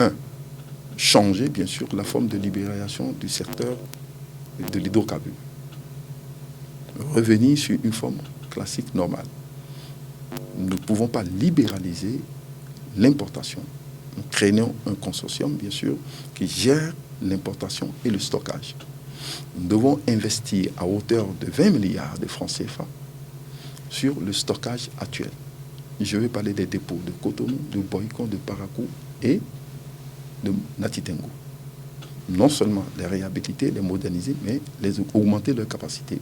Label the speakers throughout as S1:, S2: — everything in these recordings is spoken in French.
S1: un, changer bien sûr la forme de libération du secteur de l'hydrocarbure. Revenir sur une forme classique normale. Nous ne pouvons pas libéraliser l'importation. Nous créons un consortium, bien sûr, qui gère l'importation et le stockage. Nous devons investir à hauteur de 20 milliards de francs CFA sur le stockage actuel. Je vais parler des dépôts de Cotonou, de Boycon, de Parakou et de Natitengo. Non seulement les réhabiliter, les moderniser, mais les augmenter leur capacité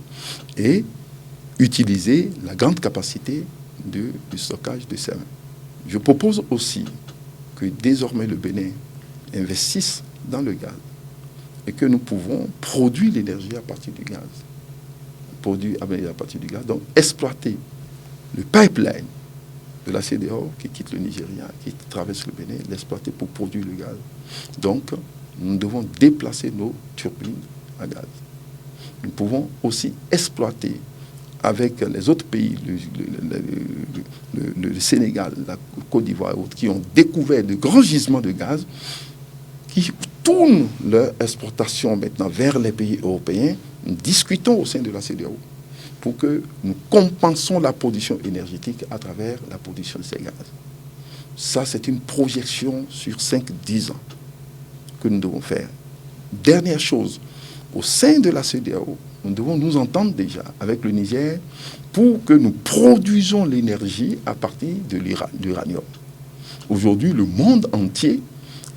S1: et utiliser la grande capacité du stockage de ces. Je propose aussi que désormais le Bénin investisse dans le gaz et que nous pouvons produire l'énergie à partir du gaz. Donc exploiter le pipeline de la CEDEAO qui quitte le Nigeria, qui traverse le Bénin, l'exploiter pour produire le gaz. Donc, nous devons déplacer nos turbines à gaz. Nous pouvons aussi exploiter avec les autres pays, le Sénégal, la Côte d'Ivoire et autres, qui ont découvert de grands gisements de gaz, qui tournent leur exportation maintenant vers les pays européens. Nous discutons au sein de la CEDEAO pour que nous compensons la production énergétique à travers la production de ces gaz. Ça, c'est une projection sur 5-10 ans que nous devons faire. Dernière chose, au sein de la CEDEAO, nous devons nous entendre déjà avec le Niger pour que nous produisons l'énergie à partir de l'uranium. Aujourd'hui, le monde entier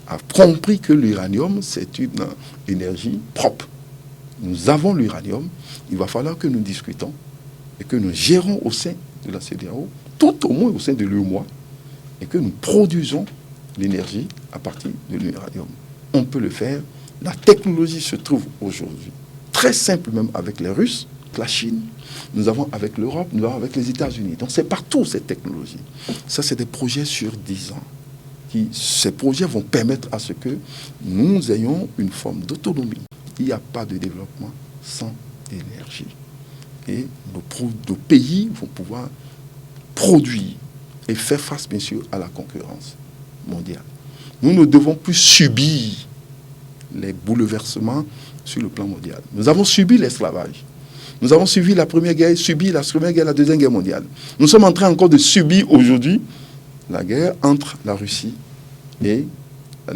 S1: a compris que l'uranium, c'est une énergie propre. Nous avons l'uranium, il va falloir que nous discutons et que nous gérons au sein de la CEDEAO, tout au moins au sein de l'UEMOA, et que nous produisons l'énergie à partir de l'uranium. On peut le faire. La technologie se trouve aujourd'hui très simple, même avec les Russes, la Chine, nous avons avec l'Europe, nous avons avec les États-Unis. Donc c'est partout cette technologie. Ça, c'est des projets sur 10 ans. Ces projets vont permettre à ce que nous ayons une forme d'autonomie. Il n'y a pas de développement sans énergie. Et nos pays vont pouvoir produire et faire face, bien sûr, à la concurrence mondiale. Nous ne devons plus subir les bouleversements sur le plan mondial. Nous avons subi l'esclavage. Nous avons subi la Première Guerre, subi la Première Guerre, la Deuxième Guerre mondiale. Nous sommes en train encore de subir aujourd'hui la guerre entre la Russie et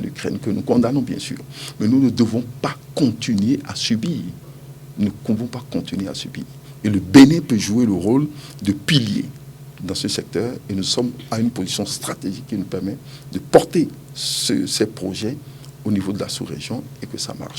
S1: l'Ukraine, que nous condamnons bien sûr. Mais nous ne devons pas continuer à subir. Nous ne pouvons pas continuer à subir. Et le Bénin peut jouer le rôle de pilier dans ce secteur. Et nous sommes à une position stratégique qui nous permet de porter ces projets au niveau de la sous-région et que ça marche.